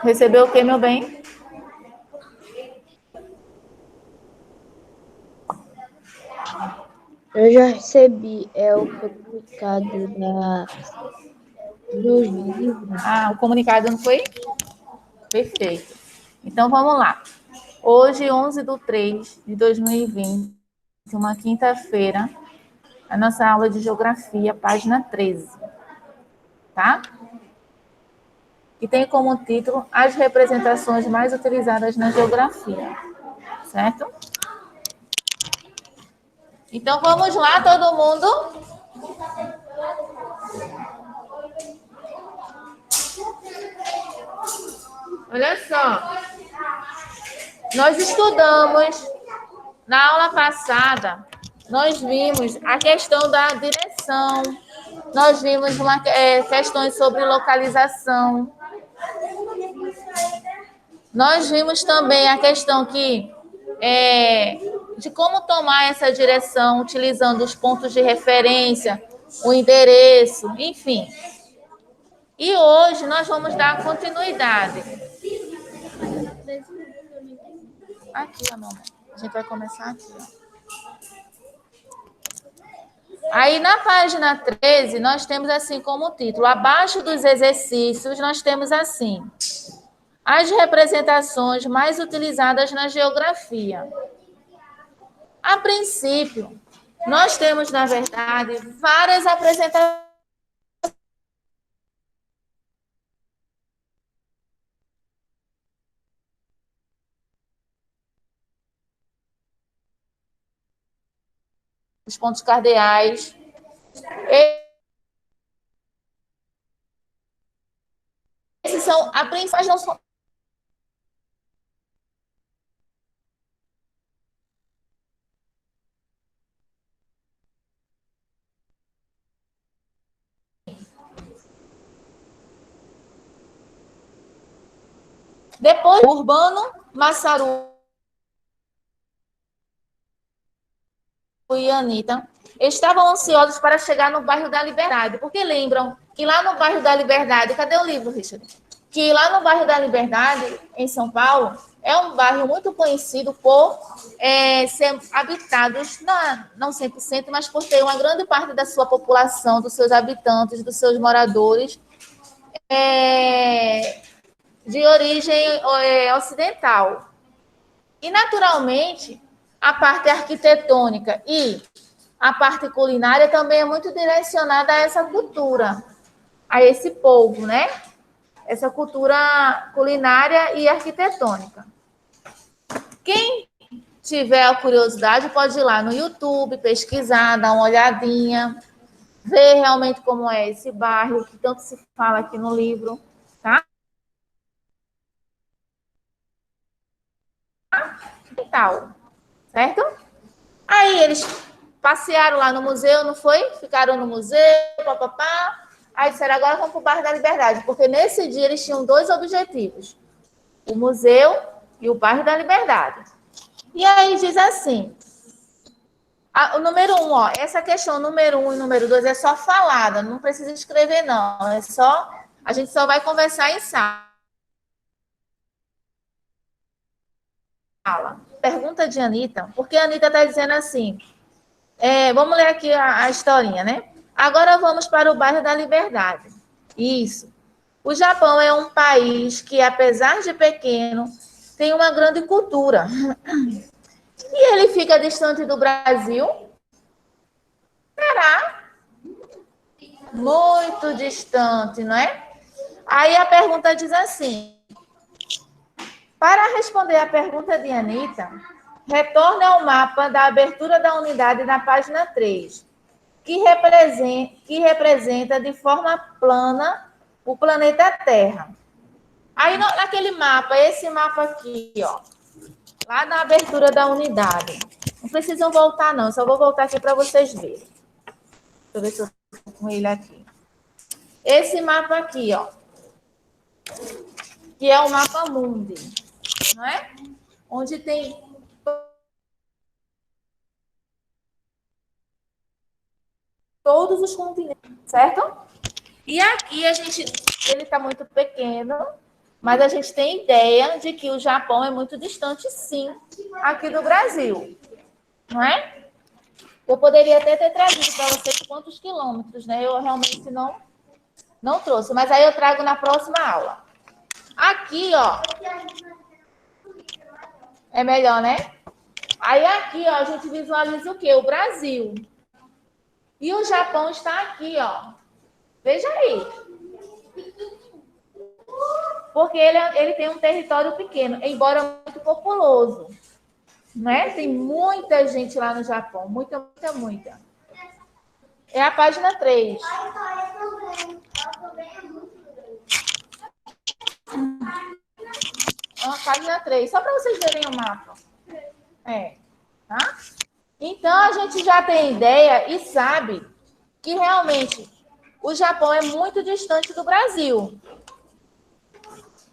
Recebeu o quê, meu bem? Eu já recebi, o comunicado dos livros. Ah, o comunicado não foi? Perfeito. Então, vamos lá. Hoje, 11/3/2020, uma quinta-feira, a nossa aula de Geografia, página 13, tá? Que tem como título As representações mais utilizadas na Geografia, certo? Então, vamos lá, todo mundo? Olha só, nós estudamos, na aula passada, nós vimos a questão da direção, nós vimos questões sobre localização, nós vimos também a questão de como tomar essa direção, utilizando os pontos de referência, o endereço, enfim. E hoje nós vamos dar continuidade. Aqui, ó, mamãe. A gente vai começar aqui, ó. Aí, na página 13, nós temos assim como título, abaixo dos exercícios, nós temos assim, as representações mais utilizadas na geografia. A princípio, nós temos, na verdade, várias apresentações dos pontos cardeais. Esses são a principal, mas não são. Depois, Urbano, Massaru e Anitta estavam ansiosos para chegar no bairro da Liberdade, porque lembram que lá no bairro da Liberdade, cadê o livro, Richard? Que lá no bairro da Liberdade, em São Paulo, é um bairro muito conhecido por ser habitados, não 100%, mas por ter uma grande parte da sua população, dos seus habitantes, dos seus moradores, de origem ocidental. E, naturalmente, a parte arquitetônica e a parte culinária também é muito direcionada a essa cultura, a esse povo, né? Essa cultura culinária e arquitetônica. Quem tiver a curiosidade pode ir lá no YouTube, pesquisar, dar uma olhadinha, ver realmente como é esse bairro, que tanto se fala aqui no livro, tá? E tal, certo? Aí eles passearam lá no museu, não foi? Ficaram no museu, papapá. Aí disseram, agora vamos para o bairro da Liberdade, porque nesse dia eles tinham dois objetivos, o museu e o bairro da Liberdade. E aí diz assim, o número 1, ó, essa questão número 1 e número 2 é só falada, não precisa escrever não, a gente só vai conversar em sala. Pergunta de Anitta, porque a Anitta está dizendo assim, vamos ler aqui a historinha, né? Agora vamos para o bairro da Liberdade. Isso. O Japão é um país que, apesar de pequeno, tem uma grande cultura. E ele fica distante do Brasil? Será? Muito distante, não é? Aí a pergunta diz assim, para responder a pergunta de Anitta, retorne ao mapa da abertura da unidade na página 3, que representa de forma plana o planeta Terra. Aí, naquele mapa, esse mapa aqui, ó, lá na abertura da unidade. Não precisam voltar, não. Só vou voltar aqui para vocês verem. Deixa eu ver se eu estou com ele aqui. Esse mapa aqui, ó, que é o mapa mundi, não é? Onde tem todos os continentes, certo? E aqui ele está muito pequeno, Mas a gente tem ideia de que o Japão é muito distante, sim, aqui do Brasil. Não é? Eu poderia até ter trazido para vocês quantos quilômetros, né? Eu realmente não trouxe, mas aí eu trago na próxima aula. Aqui, ó. É melhor, né? Aí aqui, ó, a gente visualiza o quê? O Brasil. E o Japão está aqui, ó. Veja aí. Porque ele tem um território pequeno, embora muito populoso. Né? Tem muita gente lá no Japão. Muita, muita, muita. É a página 3. É a página 3. Só para vocês verem o mapa. Tá? Então, a gente já tem ideia e sabe que realmente o Japão é muito distante do Brasil.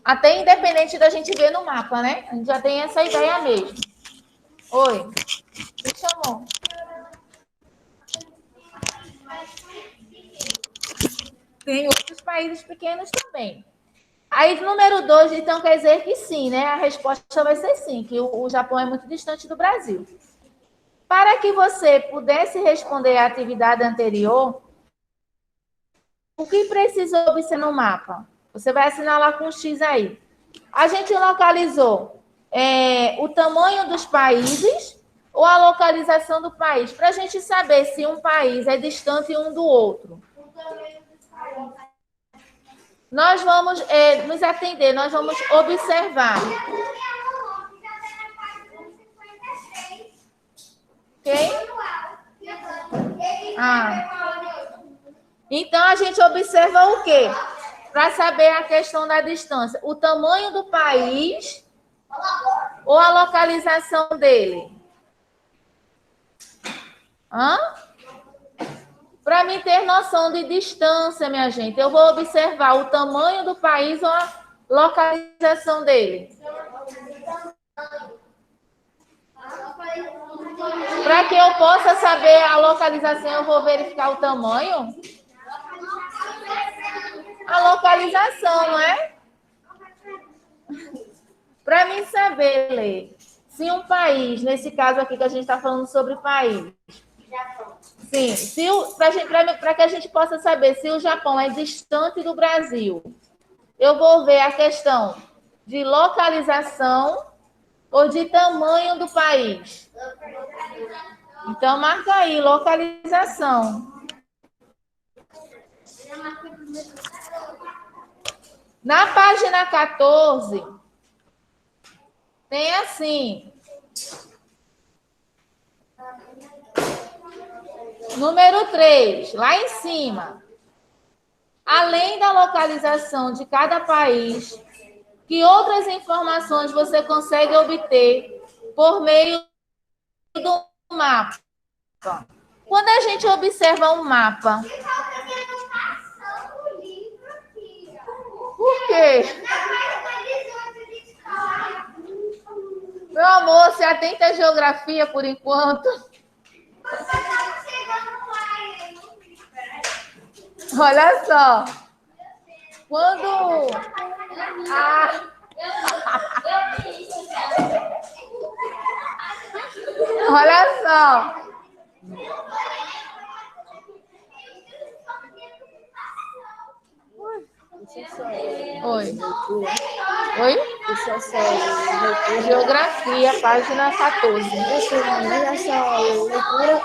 Até independente da gente ver no mapa, né? A gente já tem essa ideia mesmo. Oi. Me chamou. Tem outros países pequenos também. Aí, número 2, então, quer dizer que sim, né? A resposta vai ser sim, que o Japão é muito distante do Brasil. Para que você pudesse responder à atividade anterior, o que precisa observar no mapa? Você vai assinalar com um X aí. A gente localizou o tamanho dos países ou a localização do país, para a gente saber se um país é distante um do outro. Nós vamos nos atender, nós vamos observar. Ok? Então, a gente observa o quê? Para saber a questão da distância. O tamanho do país ou a localização dele? Para mim ter noção de distância, minha gente, eu vou observar o tamanho do país ou a localização dele. Para que eu possa saber a localização, eu vou verificar o tamanho? A localização, não é? Para mim saber, Lê, se um país, nesse caso aqui que a gente está falando sobre país, sim, para que a gente possa saber se o Japão é distante do Brasil, eu vou ver a questão de localização ou de tamanho do país. Então, marca aí, localização. Na página 14, tem assim. Número 3, lá em cima. Além da localização de cada país, que outras informações você consegue obter por meio do mapa? Quando a gente observa um mapa, por quê? Meu amor, se atenta à geografia por enquanto. Olha só. Quando... Olha só. Oi. Oi? Geografia, página 14. Olha só, leitura ou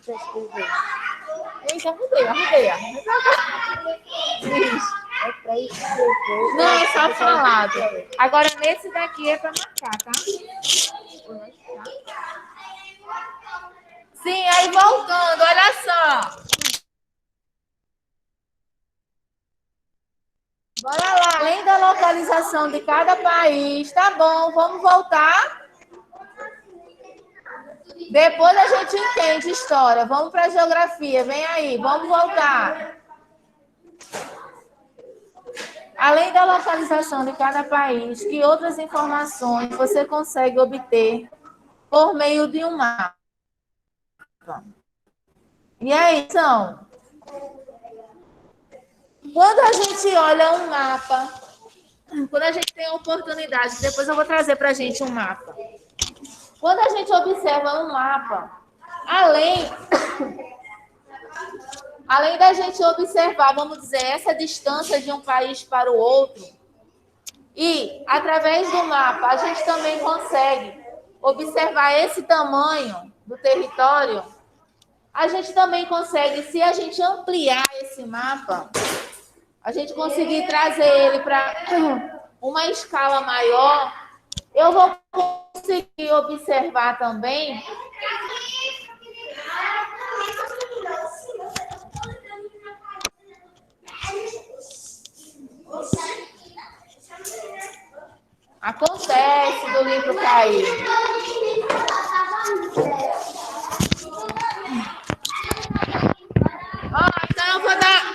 pesquisa? Eita, arrudei. É para escrever. Não, é só falado. Agora, nesse daqui é para marcar, tá? Sim, aí voltando, olha só. Bora lá. Além da localização de cada país, tá bom, vamos voltar. Depois a gente entende história. Vamos para a geografia, vem aí, vamos voltar. Além da localização de cada país, que outras informações você consegue obter por meio de um mapa? E aí, quando a gente olha um mapa, quando a gente tem a oportunidade, depois eu vou trazer para a gente um mapa. Quando a gente observa um mapa, além da gente observar, vamos dizer, essa distância de um país para o outro, e através do mapa a gente também consegue observar esse tamanho do território, a gente também consegue, se a gente ampliar esse mapa, a gente conseguir trazer ele para uma escala maior, eu vou conseguir observar também acontece do livro cair. Então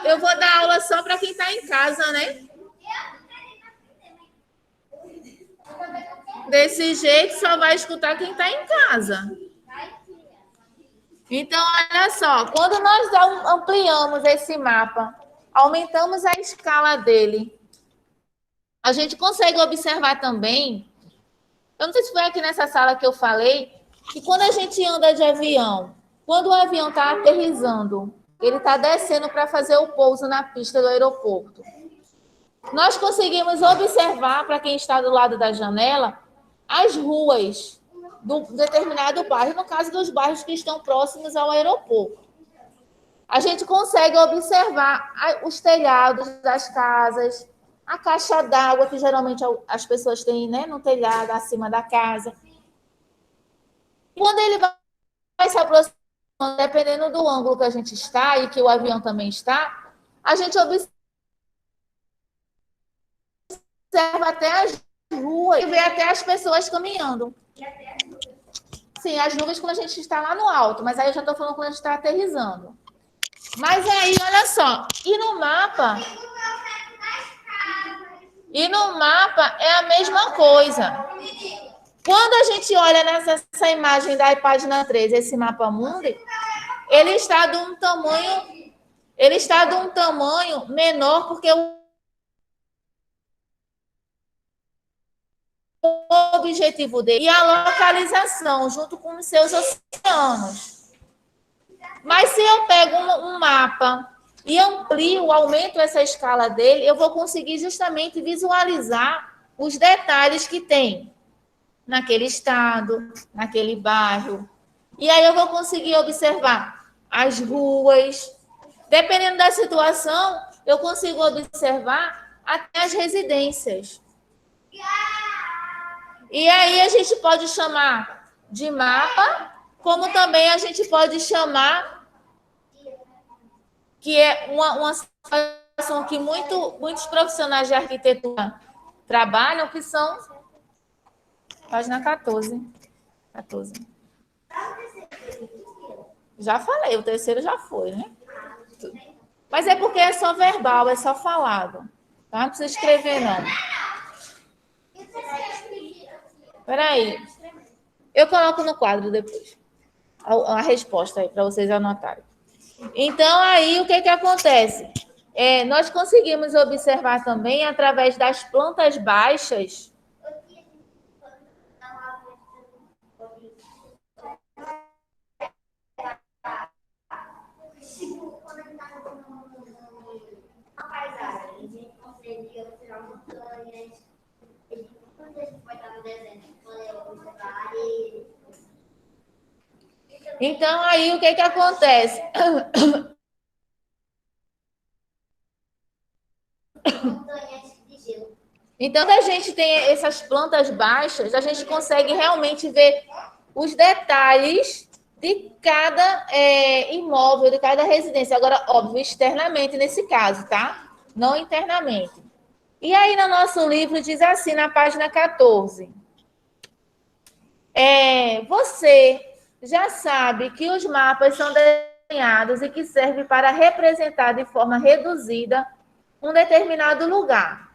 eu vou dar aula só para quem está em casa, né? Desse jeito só vai escutar quem está em casa. Então, olha só, quando nós ampliamos esse mapa, aumentamos a escala dele, a gente consegue observar também, eu não sei se foi aqui nessa sala que eu falei, que quando a gente anda de avião, quando o avião está aterrissando, ele está descendo para fazer o pouso na pista do aeroporto. Nós conseguimos observar, para quem está do lado da janela, as ruas do determinado bairro, no caso dos bairros que estão próximos ao aeroporto. A gente consegue observar os telhados das casas, a caixa d'água que geralmente as pessoas têm, né, no telhado, acima da casa. Quando ele vai se aproximando, dependendo do ângulo que a gente está e que o avião também está, a gente observa até as ruas e vê até as pessoas caminhando. Sim, as nuvens quando a gente está lá no alto, mas aí eu já estou falando quando a gente está aterrissando. Mas aí, olha só, e no mapa é a mesma coisa. Quando a gente olha nessa imagem da página 3, esse mapa mundi, ele está de um tamanho menor, porque o objetivo dele e a localização junto com os seus oceanos. Mas se eu pego um mapa e amplio, aumento essa escala dele, eu vou conseguir justamente visualizar os detalhes que tem naquele estado, naquele bairro. E aí eu vou conseguir observar as ruas. Dependendo da situação, eu consigo observar até as residências. E aí a gente pode chamar de mapa, como também a gente pode chamar, que é uma situação que muitos profissionais de arquitetura trabalham, que são... Página 14. Já falei, o terceiro já foi, né? Mas é porque é só verbal, é só falado. Tá? Não precisa escrever, não. Espera aí. Eu coloco no quadro depois a resposta aí, para vocês anotarem. Então, aí, o que acontece? Nós conseguimos observar também, através das plantas baixas, então, aí, o que acontece? Então, quando a gente tem essas plantas baixas, a gente consegue realmente ver os detalhes de cada imóvel, de cada residência. Agora, óbvio, externamente nesse caso, tá? Não internamente. E aí, no nosso livro, diz assim, na página 14. Você já sabe que os mapas são desenhados e que servem para representar de forma reduzida um determinado lugar.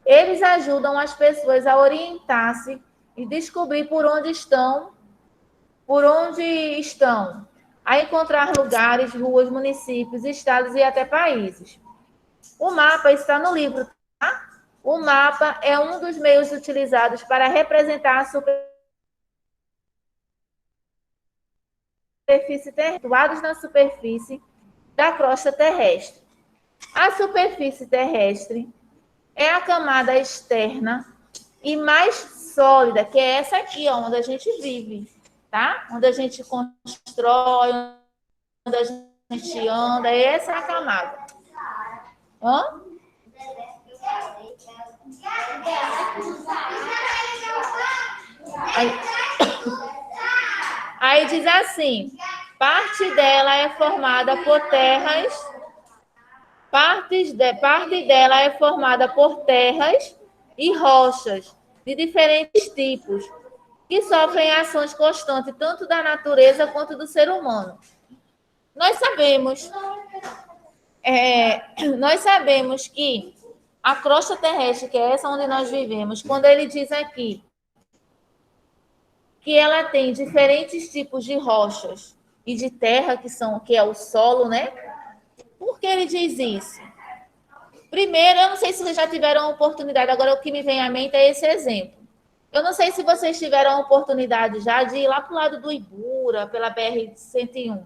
Eles ajudam as pessoas a orientar-se e descobrir por onde estão, a encontrar lugares, ruas, municípios, estados e até países. O mapa está no livro, tá? O mapa é um dos meios utilizados para representar a superfície situados na superfície da crosta terrestre. A superfície terrestre é a camada externa e mais sólida, que é essa aqui, ó, onde a gente vive, tá? Onde a gente constrói, onde a gente anda, essa é a camada. Hã? Aí diz assim, parte dela é formada por terras, parte dela é formada por terras e rochas de diferentes tipos, que sofrem ações constantes, tanto da natureza quanto do ser humano. Nós sabemos que a crosta terrestre, que é essa onde nós vivemos, quando ele diz aqui que ela tem diferentes tipos de rochas e de terra, que é o solo, né? Por que ele diz isso? Primeiro, eu não sei se vocês já tiveram a oportunidade, agora o que me vem à mente é esse exemplo. Eu não sei se vocês tiveram a oportunidade já de ir lá para o lado do Ibura, pela BR-101.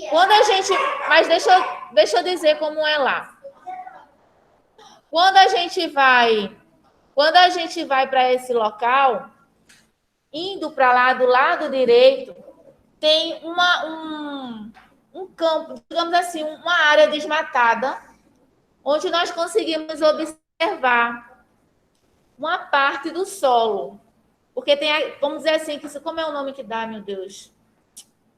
Quando a gente... Mas deixa eu dizer como é lá. Quando a gente vai para esse local, indo para lá do lado direito, tem um campo, digamos assim, uma área desmatada, onde nós conseguimos observar uma parte do solo. Porque tem, vamos dizer assim, que como é o nome que dá, meu Deus?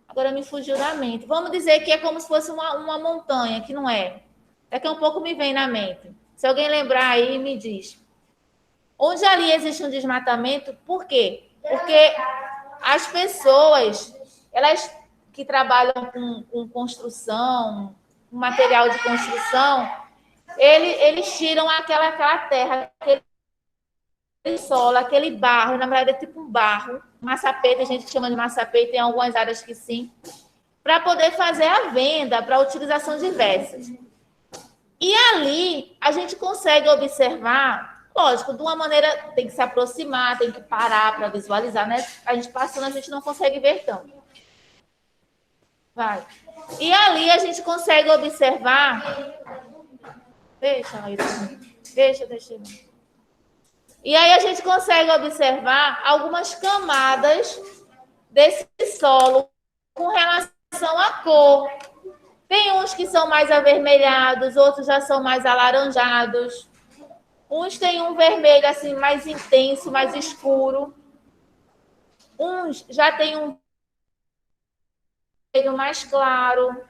Agora me fugiu da mente. Vamos dizer que é como se fosse uma montanha, que não é. Daqui a um pouco me vem na mente. Se alguém lembrar aí, me diz. Onde ali existe um desmatamento, por quê? Porque as pessoas, elas que trabalham com construção, com material de construção, eles tiram aquela terra, aquele solo, aquele barro, na verdade é tipo um barro, massapete, a gente chama de massapete, tem algumas áreas que sim, para poder fazer a venda para utilização diversas. E ali a gente consegue observar, lógico, de uma maneira, tem que se aproximar, tem que parar para visualizar, né? A gente passando, a gente não consegue ver tanto. Vai. E ali a gente consegue observar. Deixa. E aí a gente consegue observar algumas camadas desse solo com relação à cor. Tem uns que são mais avermelhados, outros já são mais alaranjados. Uns têm um vermelho assim mais intenso, mais escuro. Uns já têm um vermelho mais claro.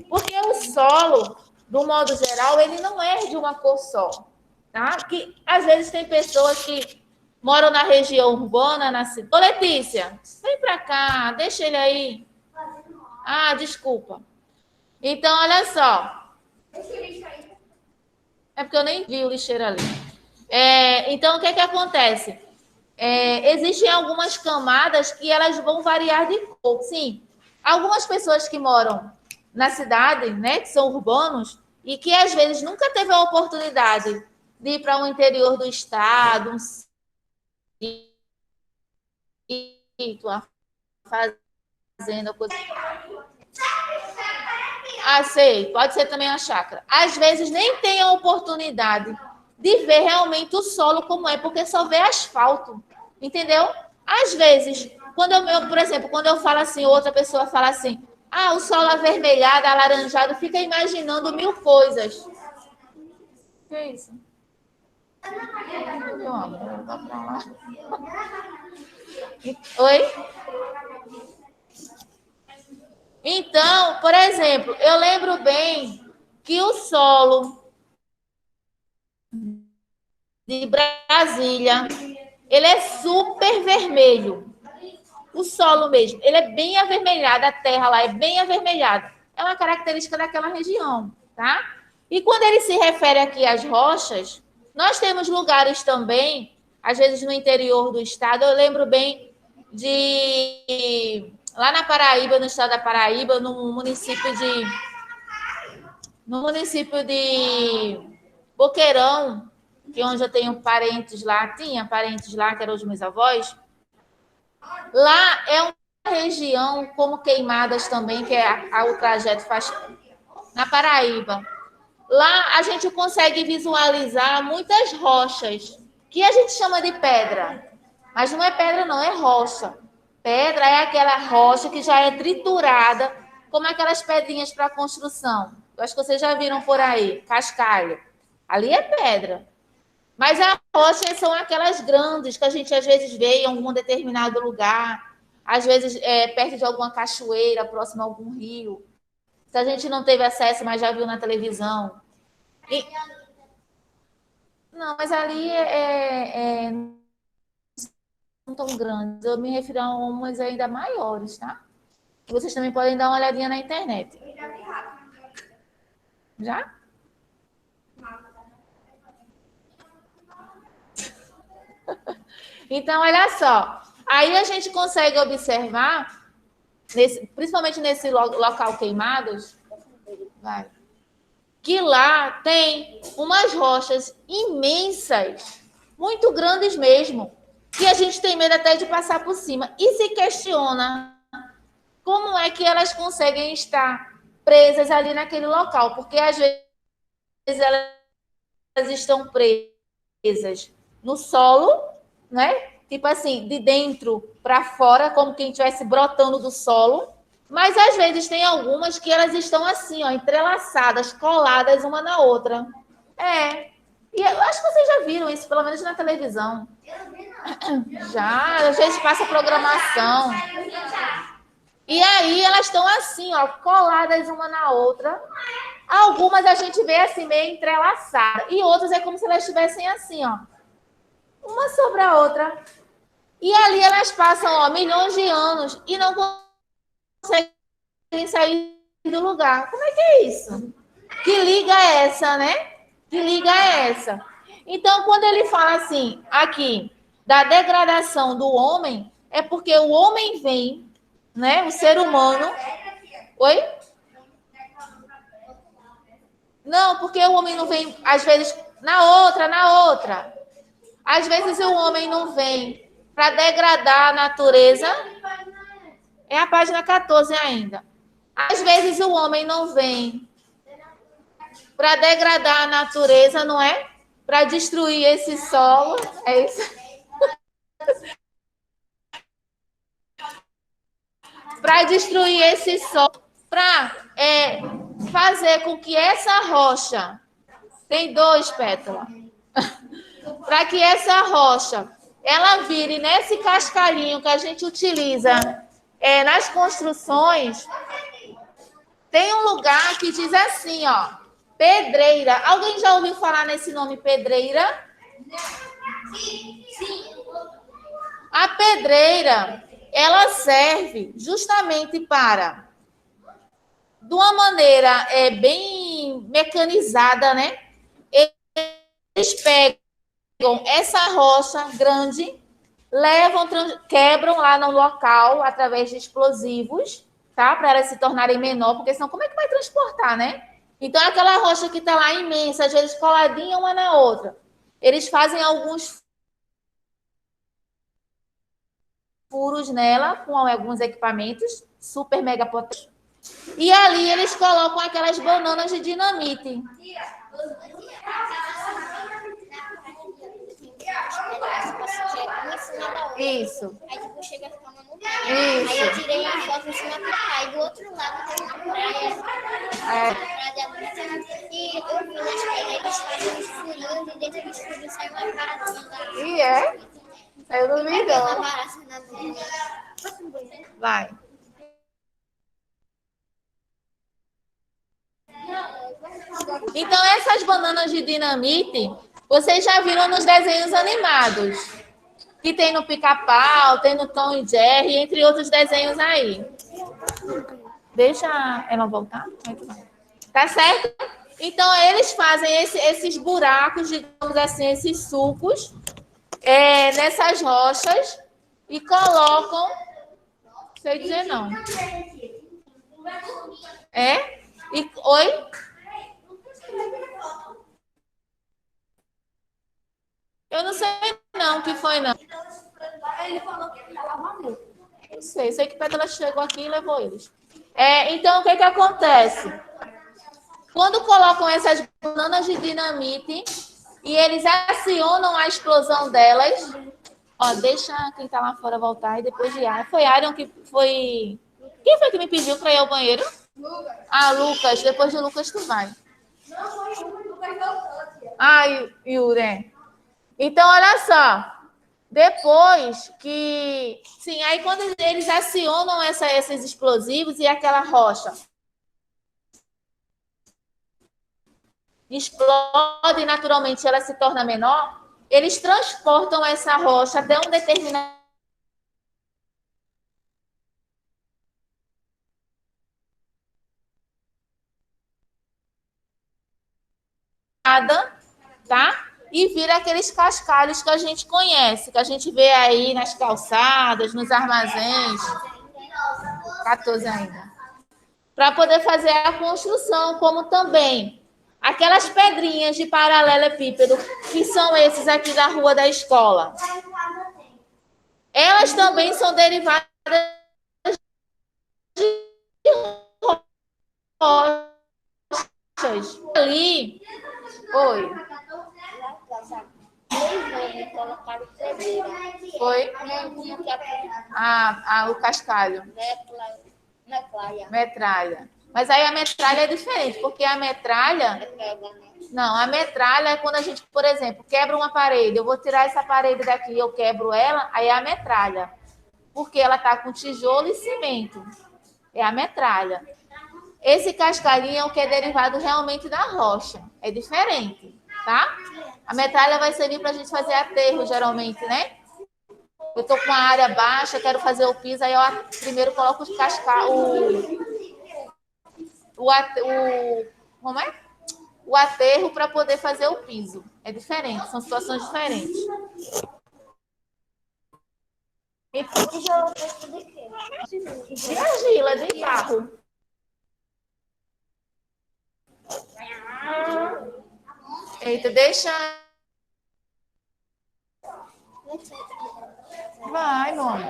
Porque o solo, do modo geral, ele não é de uma cor só. Tá? Que às vezes tem pessoas que moram na região urbana, na cidade. Ô, Letícia, vem para cá, deixa ele aí. Ah, desculpa. Então, olha só. É porque eu nem vi o lixeiro ali. Então, o que acontece? Existem algumas camadas que elas vão variar de cor. Sim, algumas pessoas que moram na cidade, né, que são urbanos, e que às vezes nunca teve a oportunidade de ir para o interior do estado, uma fazenda, coisa. Ah, sei, pode ser também a chácara. Às vezes nem tem a oportunidade de ver realmente o solo como é, porque só vê asfalto, entendeu? Às vezes, por exemplo, quando eu falo assim, outra pessoa fala assim, o solo avermelhado, alaranjado, fica imaginando mil coisas. Que é isso? Oi? Então, por exemplo, eu lembro bem que o solo de Brasília, ele é super vermelho. O solo mesmo, ele é bem avermelhado, a terra lá é bem avermelhada. É uma característica daquela região, tá? E quando ele se refere aqui às rochas, nós temos lugares também, às vezes no interior do estado, eu lembro bem de... Lá na Paraíba, no estado da Paraíba, no município no município de Boqueirão, que é onde eu tenho parentes lá, tinha parentes lá, que eram os meus avós, lá é uma região como Queimadas também, que o trajeto faz na Paraíba. Lá a gente consegue visualizar muitas rochas, que a gente chama de pedra. Mas não é pedra, não, é rocha. Pedra é aquela rocha que já é triturada, como aquelas pedrinhas para construção. Eu acho que vocês já viram por aí, cascalho. Ali é pedra. Mas as rochas são aquelas grandes que a gente às vezes vê em algum determinado lugar, às vezes perto de alguma cachoeira, próximo a algum rio. Se a gente não teve acesso, mas já viu na televisão. E... Não, mas ali não tão grandes. Eu me refiro a umas ainda maiores, tá? Vocês também podem dar uma olhadinha na internet. Já? Então, olha só. Aí a gente consegue observar, principalmente nesse local Queimados, que lá tem umas rochas imensas, muito grandes mesmo, que a gente tem medo até de passar por cima. E se questiona como é que elas conseguem estar presas ali naquele local, porque às vezes elas estão presas no solo, né? Tipo assim, de dentro para fora, como quem estivesse brotando do solo. Mas às vezes tem algumas que elas estão assim, ó, entrelaçadas, coladas uma na outra. É. E eu acho que vocês já viram isso, pelo menos na televisão. Já, às vezes passa programação. E aí elas estão assim, ó, coladas uma na outra. Algumas a gente vê assim, meio entrelaçadas. E outras é como se elas estivessem assim, ó, uma sobre a outra. E ali elas passam, ó, milhões de anos e não conseguem sair do lugar. Como é que é isso? Que liga é essa, né? Que liga é essa? Então, quando ele fala assim, aqui, da degradação do homem, é porque o homem vem, né? O ser humano. Oi? Não, porque o homem não vem, às vezes, na outra. Às vezes o homem não vem para degradar a natureza. É a página 14 ainda. Às vezes o homem não vem para degradar a natureza, não é? Para destruir esse solo. É isso. Para destruir esse solo. Para fazer com que essa rocha. Tem 2 pétalas. Para que essa rocha ela vire nesse cascalhinho que a gente utiliza nas construções. Tem um lugar que diz assim, ó, pedreira. Alguém já ouviu falar nesse nome pedreira? Sim. A pedreira, ela serve justamente para, de uma maneira bem mecanizada, né? Eles pegam essa rocha grande, levam, quebram lá no local através de explosivos, tá? Para elas se tornarem menor, porque senão como é que vai transportar, né? Então, aquela rocha que está lá imensa, às vezes coladinha uma na outra, eles fazem alguns furos nela com alguns equipamentos super mega potentes. E ali eles colocam aquelas bananas de dinamite. Isso. Aí depois chega a ficar uma montanha. Aí eu tirei a foto em cima da praia. Do outro lado tem uma praia. E eu vi nas pedras, eles fazem uns furinhos e dentro dos furinhos sai uma baratinha. E é? Eu não vi, não. Vai. Então, essas bananas de dinamite, vocês já viram nos desenhos animados. Que tem no Pica-Pau, tem no Tom e Jerry, entre outros desenhos aí. Deixa ela voltar. Tá certo? Então, eles fazem esses buracos, digamos assim, esses sulcos nessas rochas e colocam... Não sei dizer não. Oi? Eu não sei não o que foi, não. Ele falou que ele tava maluco. Não sei que Pétala chegou aqui e levou eles. Então, o que acontece? Quando colocam essas bananas de dinamite e eles acionam a explosão delas, ó, deixa quem tá lá fora voltar e depois de Aaron. Foi Aaron que foi... Quem foi que me pediu para ir ao banheiro? Lucas. Ah, Lucas. Depois de Lucas, tu vai. Não, foi o Lucas voltou, tia. Ah, Yuri. Então, olha só. Depois que... Sim, aí quando eles acionam esses explosivos e aquela rocha explode e naturalmente ela se torna menor, eles transportam essa rocha até um determinado... tá? E vira aqueles cascalhos que a gente conhece, que a gente vê aí nas calçadas, nos armazéns. 14 ainda. Para poder fazer a construção, como também aquelas pedrinhas de paralelepípedo, que são esses aqui da rua da escola. Elas também são derivadas de rochas. Ali, oi. Foi? O cascalho. Metralha. Mas aí a metralha é diferente, porque a metralha... Não, a metralha é quando a gente, por exemplo, quebra uma parede. Eu vou tirar essa parede daqui, eu quebro ela, aí é a metralha. Porque ela tá com tijolo e cimento. É a metralha. Esse cascalhinho é o que é derivado realmente da rocha. É diferente, tá? A metralha vai servir para a gente fazer aterro, geralmente, né? Eu estou com a área baixa, quero fazer o piso, aí eu primeiro coloco os como é? O aterro para poder fazer o piso. É diferente, são situações diferentes. De argila, de barro. Eita, deixa... Vai, nome.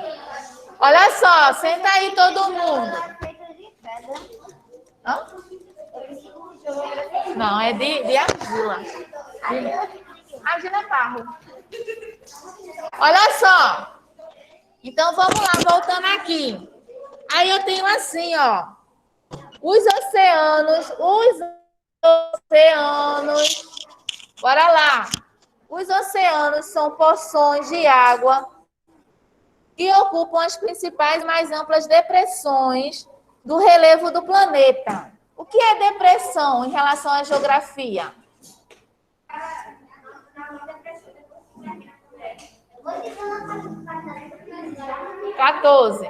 Olha só, senta aí todo mundo. Hã? Não, é de argila. Argila é barro. Olha só. Então, vamos lá, voltando aqui. Aí eu tenho assim, ó. Os oceanos. Bora lá. Os oceanos são porções de água que ocupam as principais e mais amplas depressões do relevo do planeta. O que é depressão em relação à geografia? (14)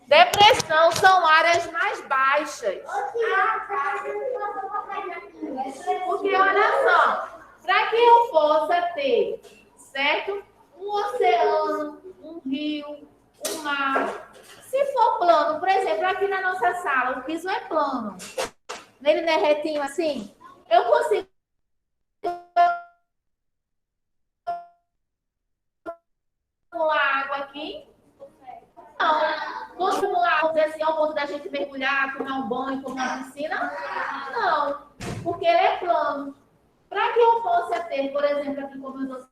Depressão são áreas mais baixas. Porque, olha só, para que eu possa ter, certo? Um oceano, um rio, um mar. Se for plano, por exemplo, aqui na nossa sala, o piso é plano. Ele não é retinho assim? Eu consigo acumular água aqui? Não. Posso acumular, vamos dizer assim, ao ponto da gente mergulhar, tomar um banho, tomar uma piscina? Não, porque ele é plano. Para que eu possa ter, por exemplo, aqui como eu estou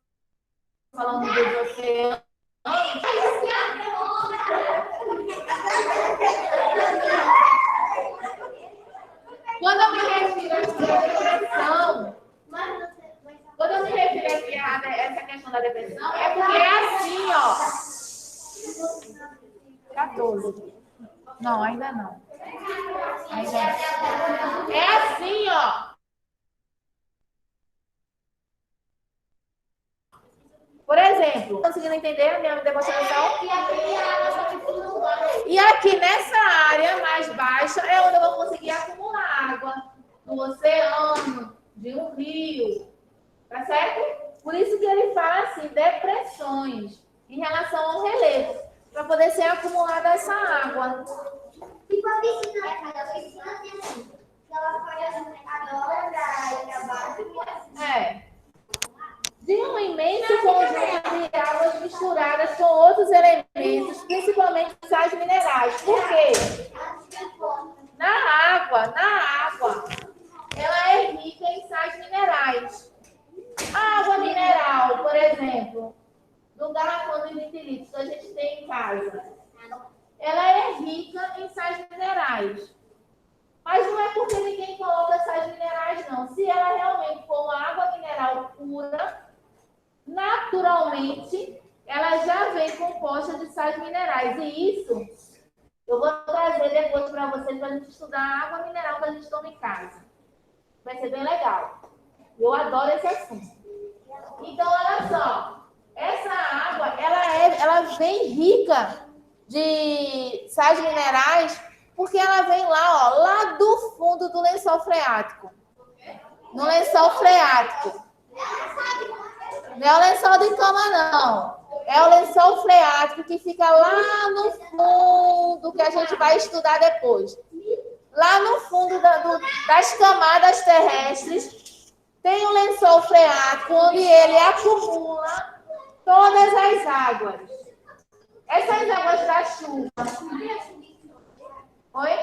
falando dos oceanos, quando eu me refiro a depressão, quando eu me refiro aqui a essa questão da depressão, é porque é assim, ó. 14. Não, ainda não. Ainda não. É assim, ó. Por exemplo, conseguindo entender a minha demonstração? E aqui nessa área mais baixa é onde eu vou conseguir acumular água no oceano, de um rio, tá certo? Por isso que ele fala assim, depressões em relação ao relevo, para poder ser acumulada essa água. Tipo a piscina, a piscina tem assim, ela pode adora para baixo. É. de um imenso conjunto de águas misturadas com outros elementos, principalmente sais minerais. Por quê? Na água, ela é rica em sais minerais. A água mineral, por exemplo, do garrafão de 20 litros que a gente tem em casa, ela é rica em sais minerais. Mas não é porque ninguém coloca sais minerais, não. Se ela realmente for uma água mineral pura, naturalmente, ela já vem composta de sais minerais. E isso, eu vou trazer depois para vocês, para a gente estudar a água mineral que a gente toma em casa. Vai ser bem legal. Eu adoro esse assunto. Então, olha só. Essa água, ela vem rica de sais minerais, porque ela vem lá, ó, lá do fundo do lençol freático. No lençol freático. Não é o lençol de cama, não. É o lençol freático que fica lá no fundo, que a gente vai estudar depois. Lá no fundo das camadas terrestres, tem um lençol freático, onde ele acumula todas as águas. Essas águas da chuva. Oi?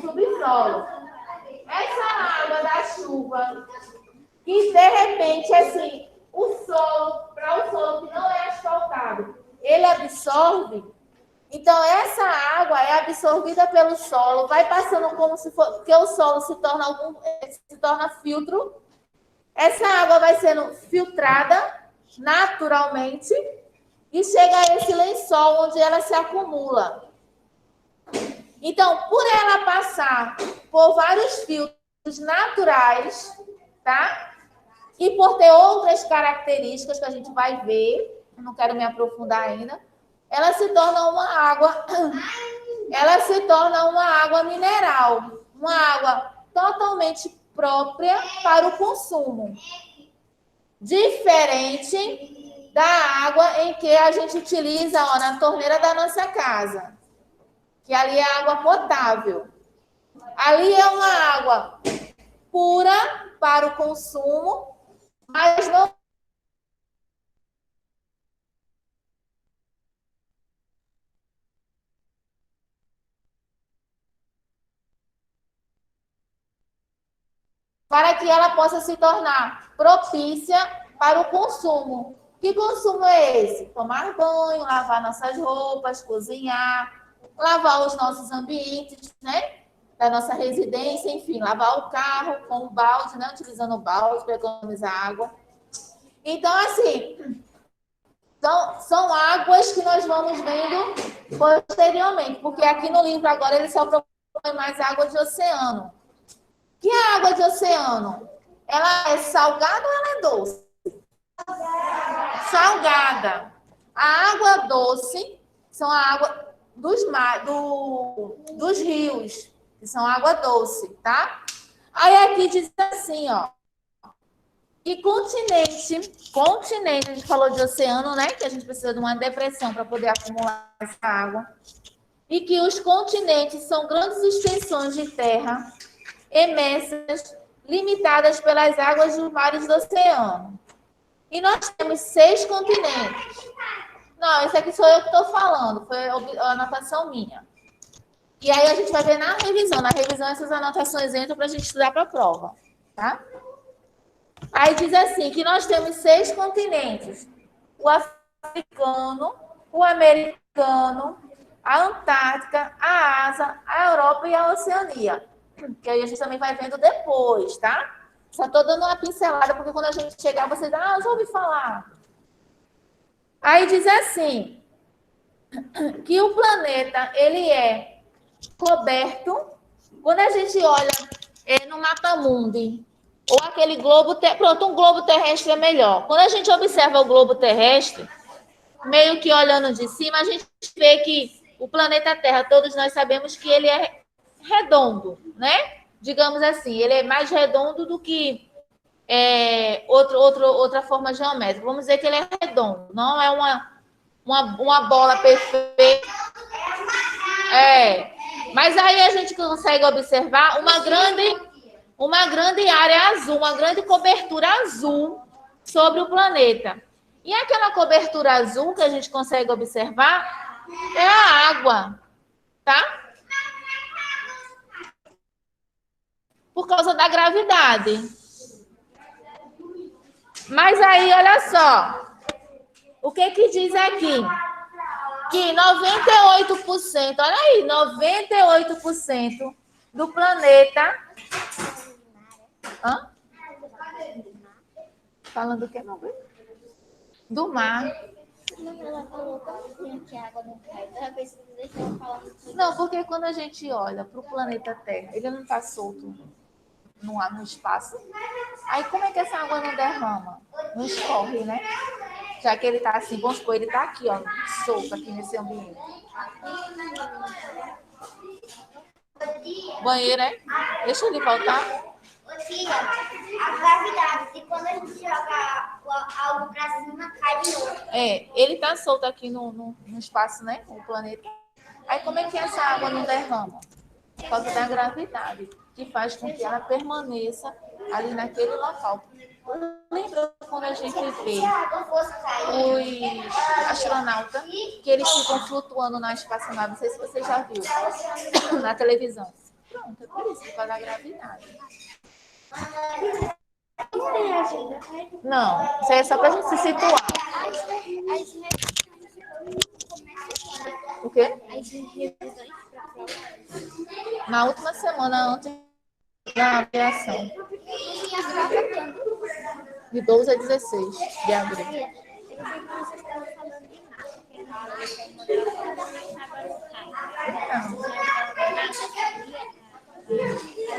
Subsolo. Essa água da chuva, que de repente, assim, para o solo que não é asfaltado, ele absorve. Então, essa água é absorvida pelo solo, vai passando como se for, porque o solo se torna filtro. Essa água vai sendo filtrada naturalmente e chega a esse lençol onde ela se acumula. Então, por ela passar por vários filtros naturais, tá? E por ter outras características que a gente vai ver, não quero me aprofundar ainda, ela se torna uma água mineral, uma água totalmente própria para o consumo. Diferente da água em que a gente utiliza, ó, na torneira da nossa casa, que ali é água potável. Ali é uma água pura para o consumo, mas não para que ela possa se tornar propícia para o consumo. Que consumo é esse? Tomar banho, lavar nossas roupas, cozinhar, lavar os nossos ambientes, né? Da nossa residência, enfim, lavar o carro com o balde, né? Utilizando o balde para economizar água. Então, assim, são águas que nós vamos vendo posteriormente, porque aqui no livro agora ele só propõe mais água de oceano. Que a água de oceano, ela é salgada ou ela é doce? Salgada. A água doce são a água dos rios, que são água doce, tá? Aí aqui diz assim, ó. E continente, a gente falou de oceano, né? Que a gente precisa de uma depressão para poder acumular essa água. E que os continentes são grandes extensões de terra imensas, limitadas pelas águas dos mares do oceano. E nós temos 6 continentes. Não, isso aqui sou eu que estou falando, foi a anotação minha. E aí a gente vai ver na revisão. Na revisão essas anotações entram para a gente estudar para a prova, tá? Aí diz assim, que nós temos 6 continentes. O africano, o americano, a Antártica, a Ásia, a Europa e a Oceania. Que aí a gente também vai vendo depois, tá? Só estou dando uma pincelada, porque quando a gente chegar, vocês já ouvi falar. Aí diz assim, que o planeta, ele é coberto, quando a gente olha no mapa mundi, ou aquele globo, pronto, um globo terrestre é melhor. Quando a gente observa o globo terrestre, meio que olhando de cima, a gente vê que o planeta Terra, todos nós sabemos que ele é redondo, né? Digamos assim, ele é mais redondo do que outra forma geométrica. Vamos dizer que ele é redondo, não é uma bola perfeita. Mas aí a gente consegue observar uma grande área azul, uma grande cobertura azul sobre o planeta. E aquela cobertura azul que a gente consegue observar é a água, tá? Por causa da gravidade. Mas aí, olha só, o que que diz aqui? Que 98%, olha aí, 98% do planeta... Hã? Falando do que, não? Do mar. Não, ela falou que a água não cai. Toda vez que deixa ela falar muito. Não, porque quando a gente olha para o planeta Terra, ele não está solto no espaço. Aí como é que essa água não derrama? Não escorre, né? Já que ele está assim, vamos supor, ele está aqui, ó, solto aqui nesse ambiente. Banheiro, é? Deixa ele voltar. Tia, a gravidade, e quando a gente joga algo pra cima, cai de novo. É, ele está solto aqui no espaço, né? O planeta. Aí como é que essa água não derrama? Por causa da gravidade, que faz com que ela permaneça ali naquele local. Lembra quando a gente vê Se a água fosse cair, os astronautas, que eles ficam flutuando na espaçonave? Não sei se você já viu na televisão. Pronto, é por isso, por causa da gravidade. Não, isso aí é só para a gente se situar. O quê? Na última semana antes da aviação, de 12 a 16 de abril.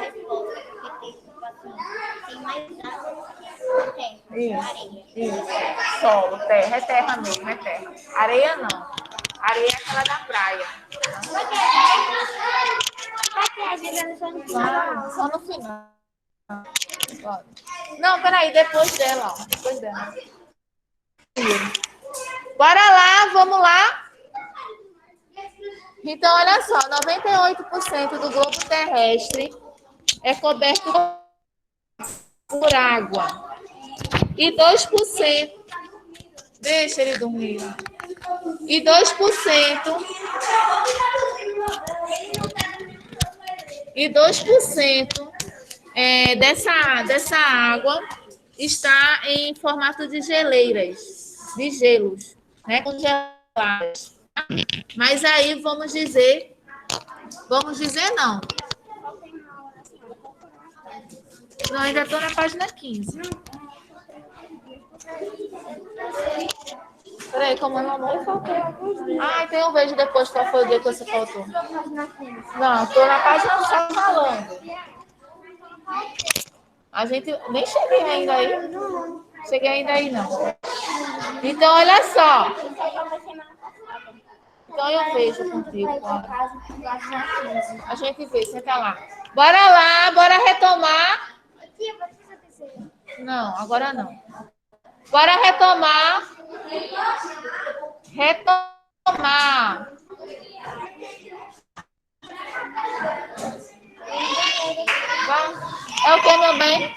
Então, tem mais água que isso. Solo, terra, é terra mesmo, é terra. Areia não. Areia é aquela da praia. Só no final. Não, peraí, depois dela, ó. Depois dela. Bora lá, vamos lá. Então, olha só, 98% do globo terrestre é coberto por água. E 2%, deixa ele dormir. E 2% dessa água está em formato de geleiras, de gelos, né, congeladas. Mas aí vamos dizer não. Não, ainda estou na página 15. Peraí, como eu não faltou. Ah, então eu vejo depois qual foi o dia que você faltou. Não, estou na página só falando. A gente nem cheguei ainda aí. Cheguei ainda aí, não. Então, olha só. Então eu vejo contigo. A gente vê, senta lá. Bora lá, bora retomar. Não, agora não. Bora retomar. Retomar. É o que, meu bem?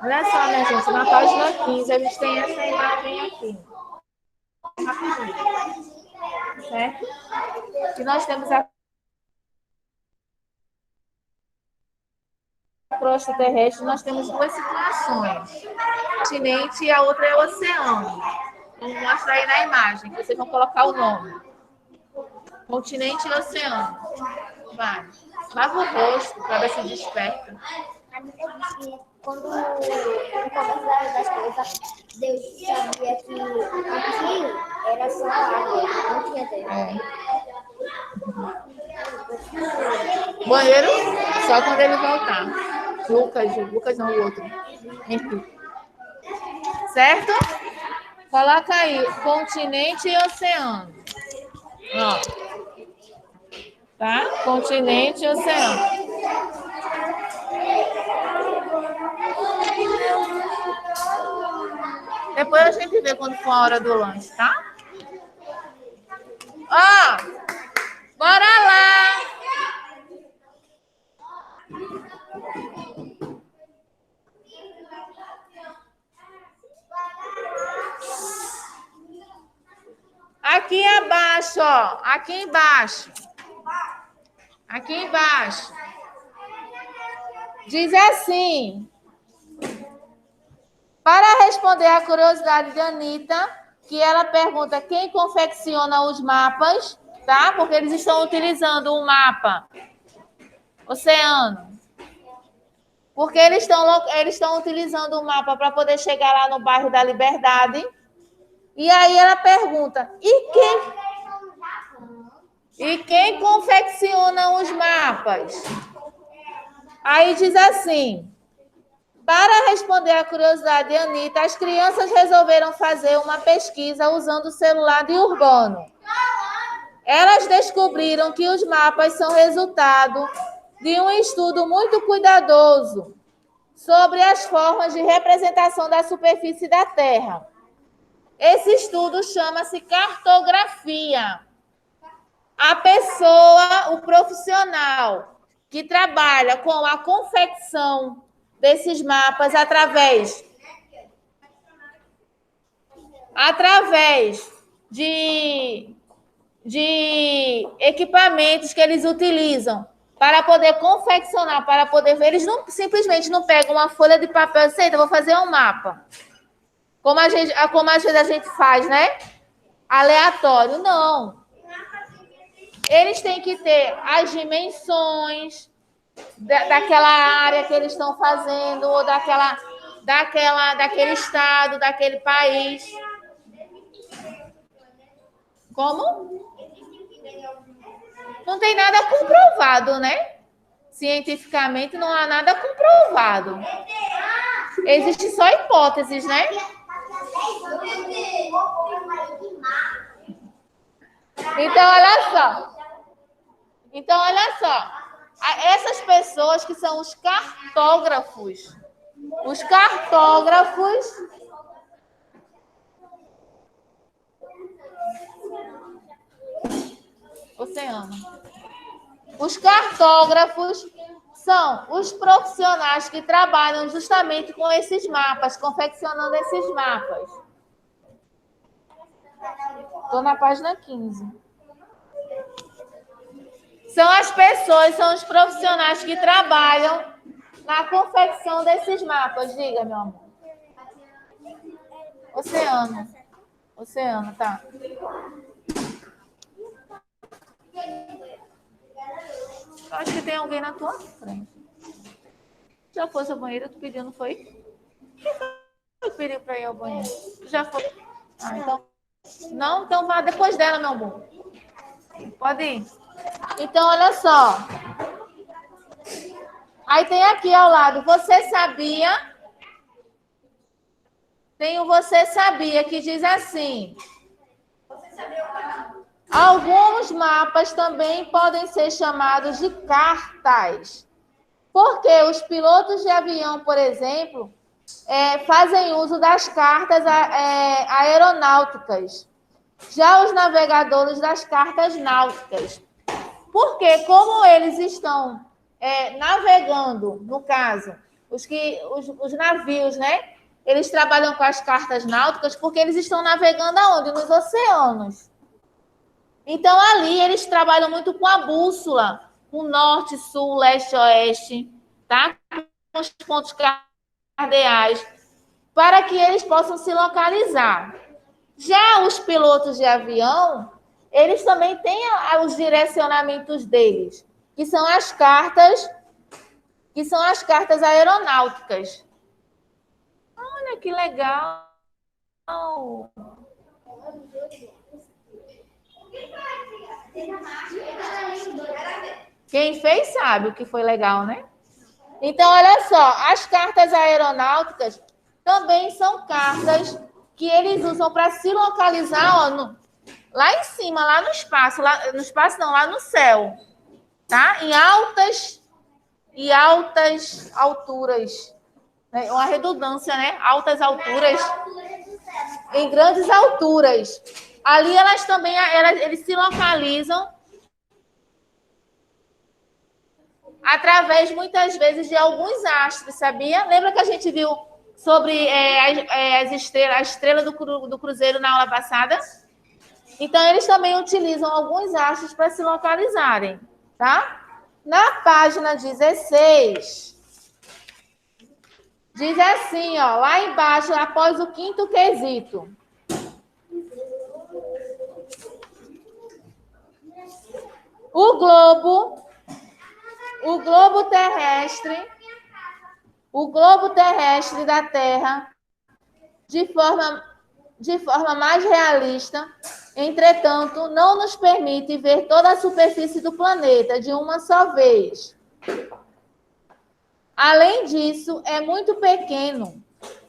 Olha só, minha gente, na página 15 a gente tem essa imagem aqui. Rapidinho. Certo? E nós temos a crosta terrestre, nós temos duas situações. O continente e a outra é o oceano. Vou mostrar aí na imagem, que vocês vão colocar o nome. Continente e oceano. Vai. Lava o rosto para ver se desperta. Quando no começo das coisas, Deus sabia que aqui era só água, não tinha terra. Banheiro, só quando ele voltar. Lucas não, o outro. Enfim. Certo? Coloca aí, continente e oceano. Ó. Tá? Continente e oceano. Depois a gente vê quando for a hora do lanche, tá? Ó, bora lá! Aqui abaixo, ó. Aqui embaixo. Aqui embaixo. Diz assim. Para responder à curiosidade de Anitta, que ela pergunta quem confecciona os mapas, tá? Porque eles estão utilizando um mapa oceano. Porque eles estão utilizando o mapa para poder chegar lá no bairro da Liberdade. E aí ela pergunta, e quem confecciona os mapas? Aí diz assim, para responder à curiosidade de Anitta, as crianças resolveram fazer uma pesquisa usando o celular de Urbano. Elas descobriram que os mapas são resultado de um estudo muito cuidadoso sobre as formas de representação da superfície da Terra. Esse estudo chama-se cartografia. A pessoa, o profissional que trabalha com a confecção desses mapas através de equipamentos que eles utilizam para poder confeccionar, para poder ver. Eles simplesmente não pegam uma folha de papel e dizem, vou fazer um mapa. Como às vezes a gente faz, né? Aleatório. Não. Eles têm que ter as dimensões daquela área que eles estão fazendo, ou daquele estado, daquele país. Como? Não tem nada comprovado, né? Cientificamente não há nada comprovado. Existem só hipóteses, né? Então, olha só. Essas pessoas que são os cartógrafos. Oceano. Os cartógrafos são os profissionais que trabalham justamente com esses mapas, confeccionando esses mapas. Estou na página 15. São as pessoas, são os profissionais que trabalham na confecção desses mapas. Diga, meu amor. Oceano, tá. Eu acho que tem alguém na tua frente. Já foi ao banheiro? Tu pediu, não foi? Eu pedi para ir ao banheiro. Já foi? Ah, então. Não, então vá depois dela, meu amor. Pode ir. Então, olha só. Aí tem aqui ao lado, você sabia? Tem o você sabia, que diz assim. Alguns mapas também podem ser chamados de cartas. Porque os pilotos de avião, por exemplo, fazem uso das cartas aeronáuticas. Já os navegadores das cartas náuticas. Porque como eles estão navegando, no caso, os navios, né? Eles trabalham com as cartas náuticas porque eles estão navegando aonde? Nos oceanos. Então, ali, eles trabalham muito com a bússola, com norte, sul, leste, oeste, tá? Com os pontos cardeais, para que eles possam se localizar. Já os pilotos de avião, eles também têm os direcionamentos deles, que são as cartas aeronáuticas. Olha que legal! Quem fez sabe o que foi legal, né? Então, olha só, as cartas aeronáuticas também são cartas que eles usam para se localizar, ó, lá em cima, lá no espaço, lá no céu, tá? Em altas alturas, né? Uma redundância, né? Altas alturas, em grandes alturas. Ali elas também, eles se localizam através, muitas vezes, de alguns astros, sabia? Lembra que a gente viu sobre a estrela do Cruzeiro na aula passada? Então, eles também utilizam alguns astros para se localizarem, tá? Na página 16, diz assim, ó, lá embaixo, após o quinto quesito. O globo terrestre da Terra, de forma mais realista, entretanto, não nos permite ver toda a superfície do planeta de uma só vez. Além disso, é muito pequeno,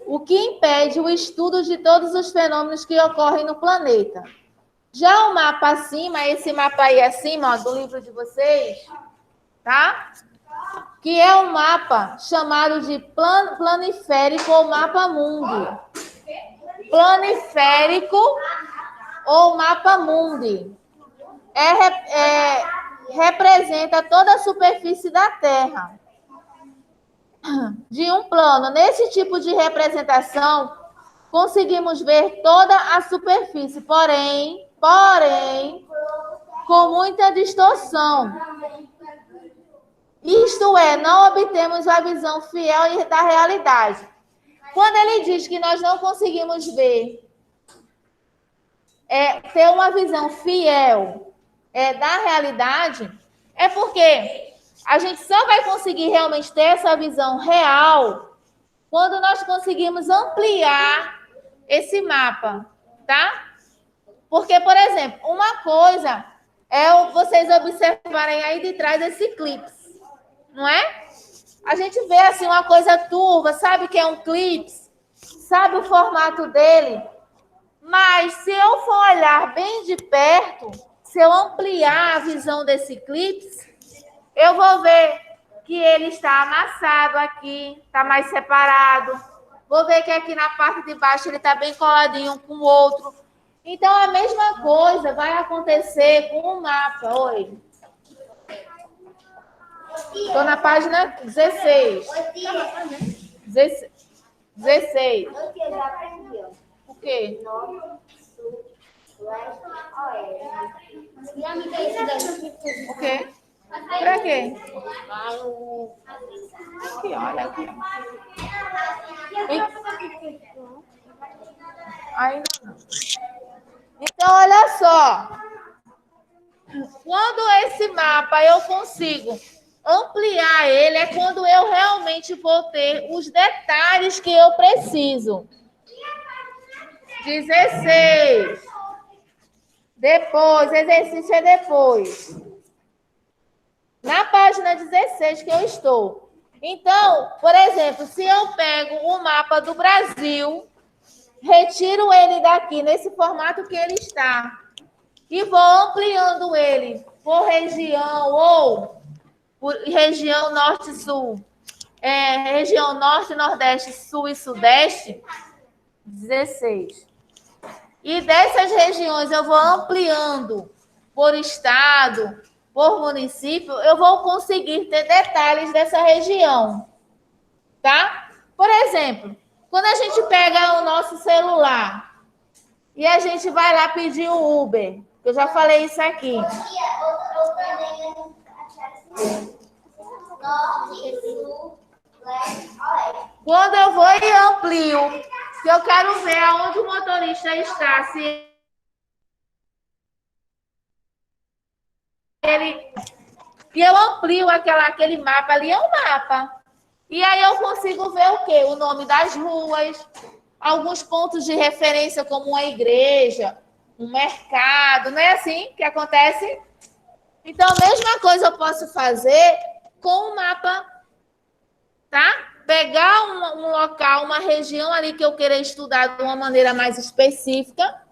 o que impede o estudo de todos os fenômenos que ocorrem no planeta. Já o mapa acima, esse mapa aí acima, ó, do livro de vocês, tá? Que é um mapa chamado de planiférico ou mapa mundi. Planiférico ou mapa mundi. Representa toda a superfície da Terra de um plano. Nesse tipo de representação, conseguimos ver toda a superfície, porém, com muita distorção. Isto é, não obtemos a visão fiel da realidade. Quando ele diz que nós não conseguimos ver, ter uma visão fiel da realidade, é porque a gente só vai conseguir realmente ter essa visão real quando nós conseguimos ampliar esse mapa, tá? Porque, por exemplo, uma coisa é vocês observarem aí de trás esse eclipse, não é? A gente vê assim uma coisa turva, sabe o que é um eclipse? Sabe o formato dele? Mas se eu for olhar bem de perto, se eu ampliar a visão desse eclipse, eu vou ver que ele está amassado aqui, está mais separado. Vou ver que aqui na parte de baixo ele está bem coladinho com o outro. Então, a mesma coisa vai acontecer com o mapa. Oi. Estou na página 16. 16. O quê? O quê? Pra quê? Aqui, olha aqui. Ainda não. Então, olha só. Quando esse mapa eu consigo ampliar ele, é quando eu realmente vou ter os detalhes que eu preciso. 16. Depois, exercício é depois. Na página 16 que eu estou. Então, por exemplo, se eu pego o mapa do Brasil, retiro ele daqui, nesse formato que ele está, e vou ampliando ele por região ou por região norte-sul, região norte, nordeste, sul e sudeste, 16. E dessas regiões eu vou ampliando por estado, por município, eu vou conseguir ter detalhes dessa região. tá? Por exemplo, quando a gente pega o nosso celular e a gente vai lá pedir um Uber, eu já falei isso aqui. Quando eu vou e amplio, que eu quero ver aonde o motorista está, se ele... E eu amplio aquele mapa ali, é um mapa. E aí eu consigo ver o quê? O nome das ruas, alguns pontos de referência, como uma igreja, um mercado, não é assim que acontece? Então, a mesma coisa eu posso fazer com o mapa, tá? Pegar um local, uma região ali que eu queira estudar de uma maneira mais específica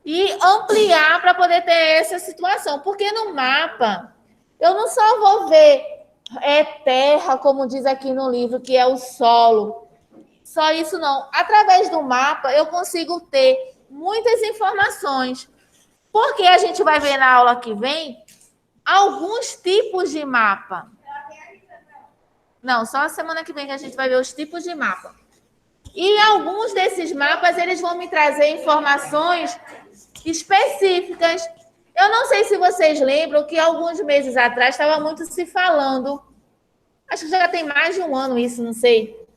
e ampliar para poder ter essa situação. Porque no mapa, eu não só vou ver terra, como diz aqui no livro, que é o solo. Só isso não. Através do mapa, eu consigo ter muitas informações. Porque a gente vai ver na aula que vem alguns tipos de mapa. Não, só a semana que vem que a gente vai ver os tipos de mapa. E alguns desses mapas, eles vão me trazer informações específicas. Eu não sei se vocês lembram que alguns meses atrás estava muito se falando, acho que já tem mais de um ano isso, não sei,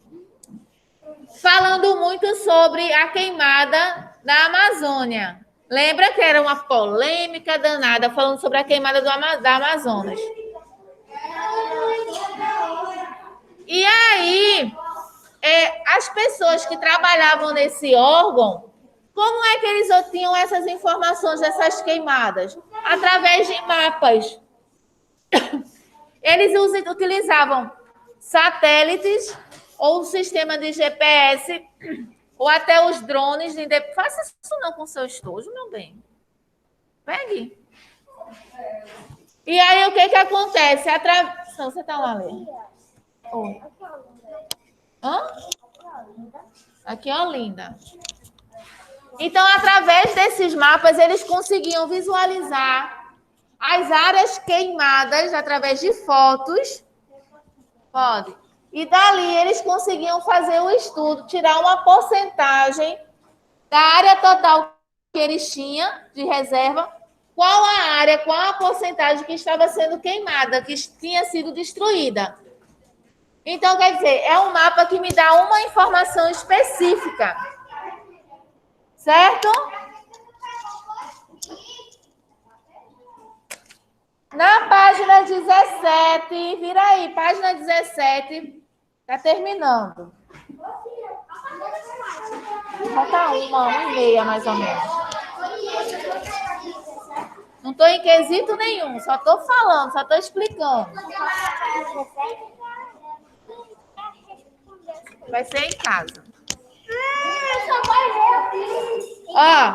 falando muito sobre a queimada da Amazônia. Lembra que era uma polêmica danada falando sobre a queimada da Amazonas? E aí, as pessoas que trabalhavam nesse órgão, como é que eles obtinham essas informações dessas queimadas? Através de mapas. Eles utilizavam satélites ou um sistema de GPS ou até os drones. Faça isso não com seu estojo, meu bem. Pegue. E aí, o que acontece? Você está lá, Lê? Oi. Hã? Aqui é Olinda. Então, através desses mapas, eles conseguiam visualizar as áreas queimadas através de fotos. Pode. E dali eles conseguiam fazer o estudo, tirar uma porcentagem da área total que eles tinham de reserva, qual a área, qual a porcentagem que estava sendo queimada, que tinha sido destruída. Então, quer dizer, é um mapa que me dá uma informação específica. Certo? Na página 17, vira aí, página 17, está terminando. Falta uma e meia, mais ou menos. Não estou em quesito nenhum, só estou falando, só estou explicando. Vai ser em casa. Ó.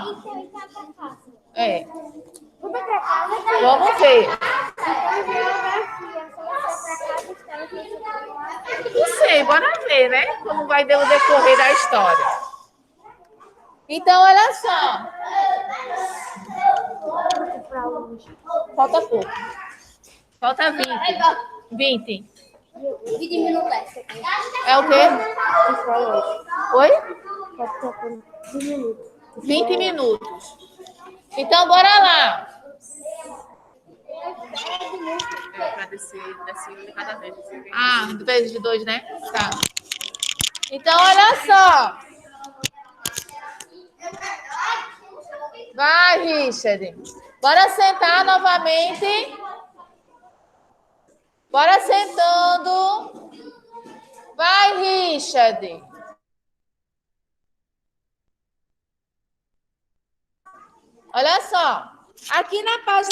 Vamos ver. Não sei, bora ver, né? Como vai o decorrer da história. Então, olha só. Falta pouco. Falta 20. 20 minutos. É o quê? Oi? 20 minutos. Então, bora lá. Para descer de cada vez. Vezes de 2, né? Tá. Então, olha só. Vai, Richard. Bora sentar novamente. Bora sentando. Vai, Richard. Olha só. Aqui na página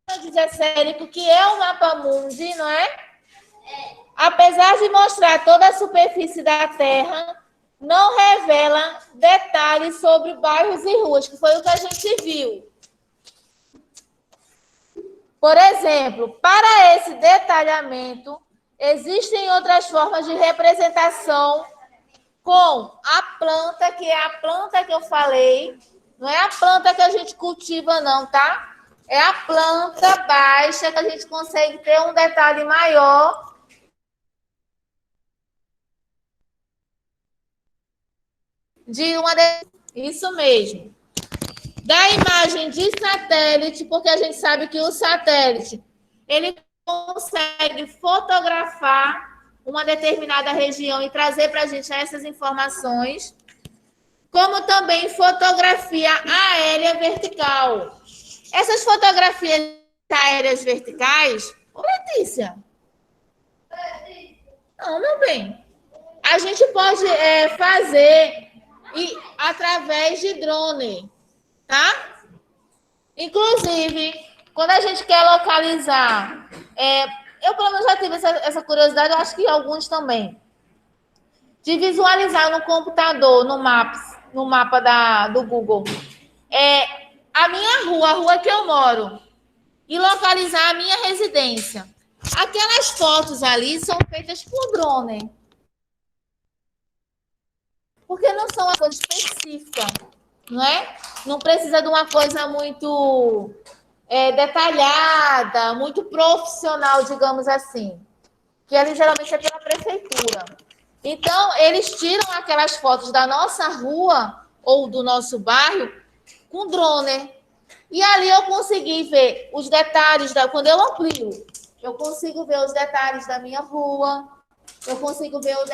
17, que é o mapa mundi, não é? Apesar de mostrar toda a superfície da Terra, não revela detalhes sobre bairros e ruas, que foi o que a gente viu. Por exemplo, para esse detalhamento, existem outras formas de representação com a planta, que é a planta que eu falei, não é a planta que a gente cultiva, não, tá? É a planta baixa que a gente consegue ter um detalhe maior de uma... Isso mesmo. Da imagem de satélite, porque a gente sabe que o satélite, ele consegue fotografar uma determinada região e trazer para a gente essas informações, como também fotografia aérea vertical. Essas fotografias aéreas verticais... Ô, Letícia. Não, meu bem. A gente pode fazer através de drone, tá? Inclusive, quando a gente quer localizar, eu pelo menos já tive essa curiosidade, eu acho que alguns também, de visualizar no computador, no Maps, no mapa do Google, a minha rua, a rua que eu moro, e localizar a minha residência. Aquelas fotos ali são feitas por drone, porque não são uma coisa específica, não é? Não precisa de uma coisa muito detalhada, muito profissional, digamos assim, que ali geralmente é pela prefeitura. Então, eles tiram aquelas fotos da nossa rua ou do nosso bairro com drone. E ali eu consegui ver os detalhes, quando eu amplio, eu consigo ver os detalhes da minha rua, eu consigo ver os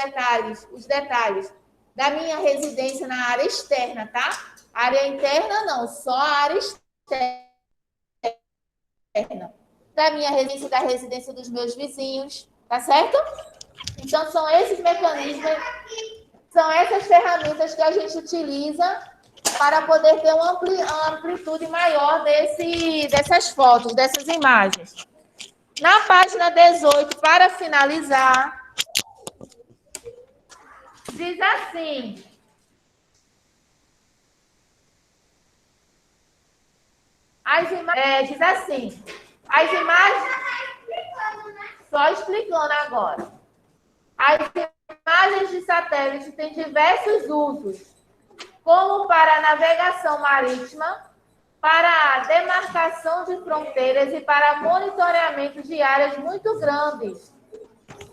detalhes da minha residência na área externa, tá? Área interna não, só a área externa. Da minha residência, da residência dos meus vizinhos, tá certo? Então, são esses mecanismos, são essas ferramentas que a gente utiliza para poder ter uma amplitude maior dessas fotos, dessas imagens. Na página 18, para finalizar, diz assim: diz assim, as imagens... Só explicando agora. As imagens de satélite têm diversos usos, como para a navegação marítima, para a demarcação de fronteiras e para monitoramento de áreas muito grandes.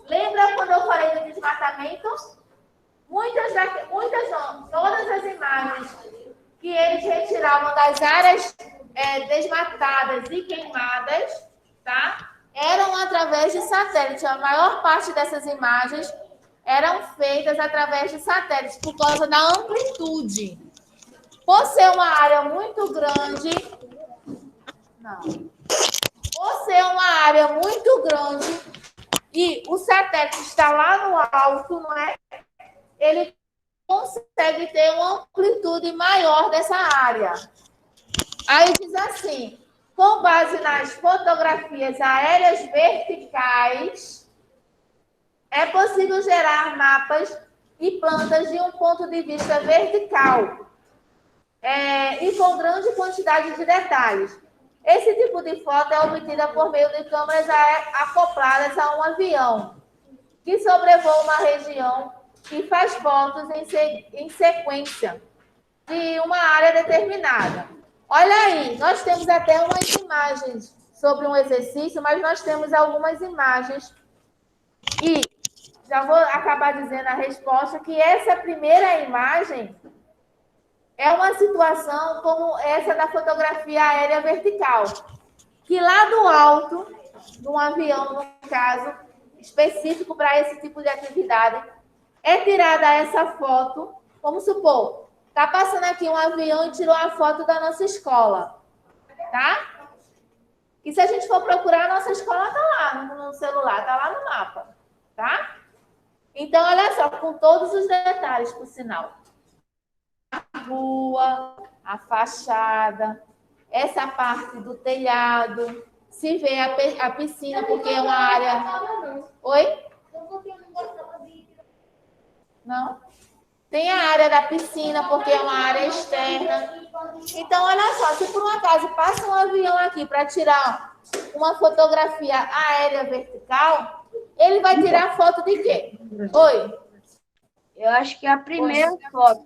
Lembra quando eu falei do desmatamento? Todas as imagens que eles retiravam das áreas desmatadas e queimadas, tá? Eram através de satélite. A maior parte dessas imagens eram feitas através de satélites, por causa da amplitude. Por ser uma área muito grande... Não. Por ser uma área muito grande e o satélite está lá no alto, não é? Ele consegue ter uma amplitude maior dessa área. Aí diz assim: com base nas fotografias aéreas verticais, é possível gerar mapas e plantas de um ponto de vista vertical e com grande quantidade de detalhes. Esse tipo de foto é obtida por meio de câmeras acopladas a um avião que sobrevoa uma região e faz fotos em sequência de uma área determinada. Olha aí, nós temos até umas imagens sobre um exercício, mas nós temos algumas imagens e já vou acabar dizendo a resposta, que essa primeira imagem é uma situação como essa da fotografia aérea vertical, que lá do alto, de um avião, no caso, específico para esse tipo de atividade, é tirada essa foto, vamos supor, está passando aqui um avião e tirou a foto da nossa escola, tá? E se a gente for procurar, a nossa escola está lá no celular, está lá no mapa, tá? Então, olha só, com todos os detalhes, por sinal. A rua, a fachada, essa parte do telhado, se vê a piscina, porque é uma área... Oi? Não? Tem a área da piscina, porque é uma área externa. Então, olha só, se por um acaso passa um avião aqui para tirar uma fotografia aérea vertical, ele vai tirar foto de quê? Oi? Eu acho que é a primeira foto.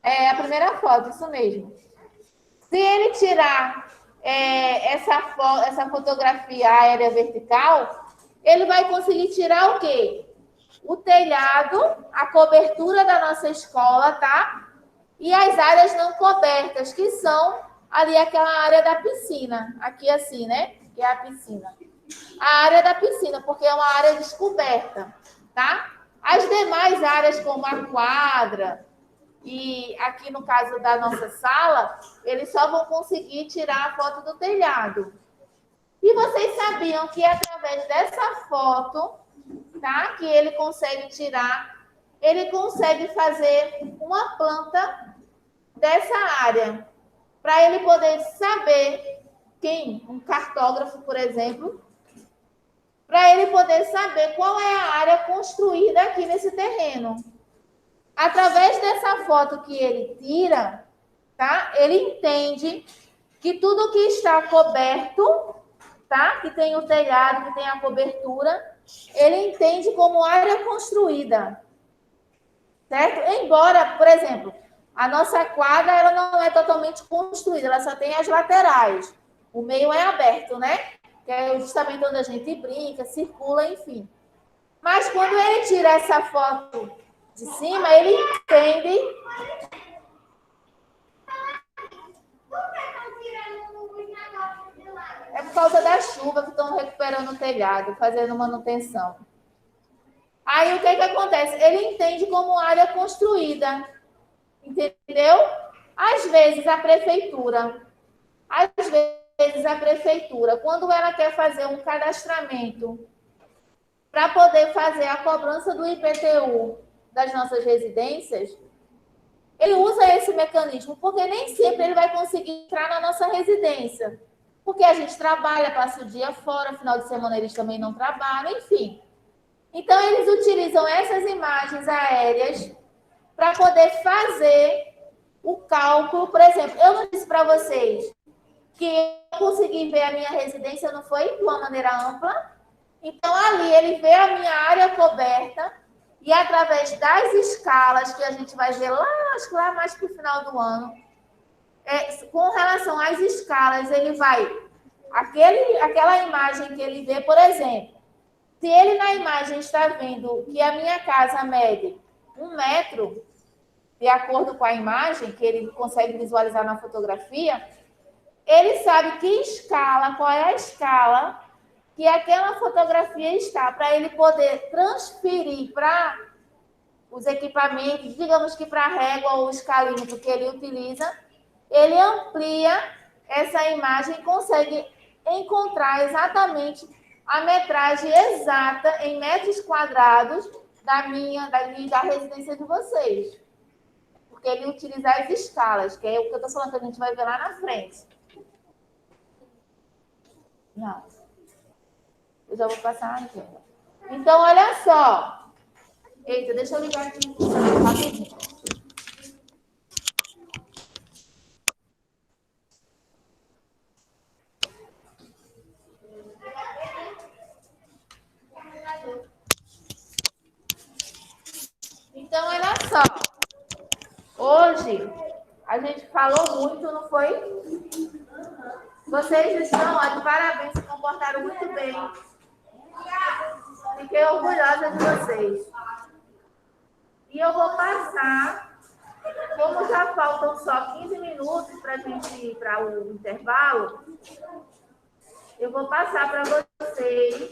É a primeira foto, isso mesmo. Se ele tirar essa fotografia aérea vertical, ele vai conseguir tirar o quê? O telhado, a cobertura da nossa escola, tá? E as áreas não cobertas, que são ali aquela área da piscina. Aqui assim, né? Que é a piscina. A área da piscina, porque é uma área descoberta, tá? As demais áreas, como a quadra, e aqui no caso da nossa sala, eles só vão conseguir tirar a foto do telhado. E vocês sabiam que através dessa foto, tá? Que ele consegue tirar, ele consegue fazer uma planta dessa área, para ele poder saber um cartógrafo, por exemplo, para ele poder saber qual é a área construída aqui nesse terreno. Através dessa foto que ele tira, tá? Ele entende que tudo que está coberto, tá? Que tem o telhado, que tem a cobertura, ele entende como área construída, certo? Embora, por exemplo, a nossa quadra ela não é totalmente construída, ela só tem as laterais. O meio é aberto, né? Que é justamente onde a gente brinca, circula, enfim. Mas quando ele tira essa foto de cima, ele entende. É por causa da chuva que estão recuperando o telhado, fazendo manutenção. Aí o que acontece? Ele entende como área construída. Entendeu? Às vezes a prefeitura, quando ela quer fazer um cadastramento para poder fazer a cobrança do IPTU das nossas residências, ele usa esse mecanismo, porque nem sempre ele vai conseguir entrar na nossa residência. Porque a gente trabalha, passa o dia fora, final de semana eles também não trabalham, enfim. Então, eles utilizam essas imagens aéreas para poder fazer o cálculo. Por exemplo, eu não disse para vocês que eu consegui ver a minha residência, não foi de uma maneira ampla? Então, ali ele vê a minha área coberta e através das escalas que a gente vai ver lá, acho que lá mais para o final do ano, com relação às escalas, ele vai... aquela imagem que ele vê, por exemplo, se ele na imagem está vendo que a minha casa mede 1 metro, de acordo com a imagem que ele consegue visualizar na fotografia, ele sabe que escala, qual é a escala que aquela fotografia está, para ele poder transferir para os equipamentos, digamos que para a régua ou o escalímetro que ele utiliza, ele amplia essa imagem e consegue encontrar exatamente a metragem exata em metros quadrados da residência de vocês. Porque ele utiliza as escalas, que é o que eu estou falando, que a gente vai ver lá na frente. Não. Eu já vou passar aqui. Então, olha só. Eita, deixa eu ligar aqui rapidinho. Então, olha só. Hoje, a gente falou muito, não foi? Vocês estão, ó, de parabéns, se comportaram muito bem. Fiquei orgulhosa de vocês. E eu vou passar, como já faltam só 15 minutos para a gente ir para o intervalo, eu vou passar para vocês